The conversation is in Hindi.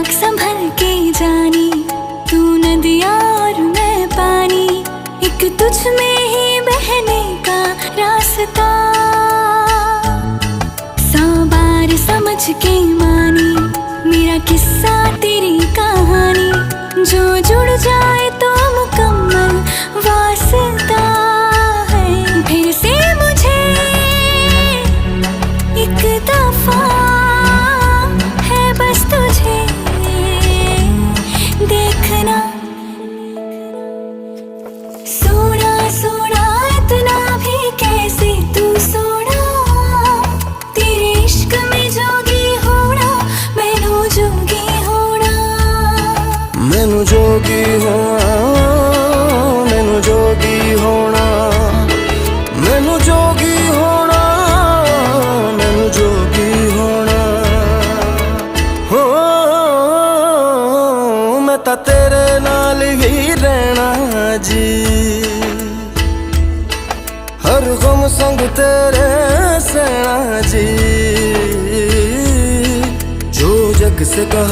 देख संभल के जानी, तू नदिया और मैं पानी, एक तुझ में ही बहने का रास्ता। 100 बार समझ के मानी, मेरा किस्सा तेरी कहानी, जो जुड़ जाए तो मुकम्मल वास्ता है। फिर से मुझे एक दफा है बस तुझे देखना। सोना सोना इतना भी कैसे तू सोना, तेरे इश्क में जोगी होना, मैनू जोगी होना। मैनू जोगी होना, मैनू जोगी होना, मैनू जोगी होना, मैनू जोगी होना। हो मैं तां तेरे नाल ही रहना जी, हर गम संग तेरे सहना जी। जो जग से कहा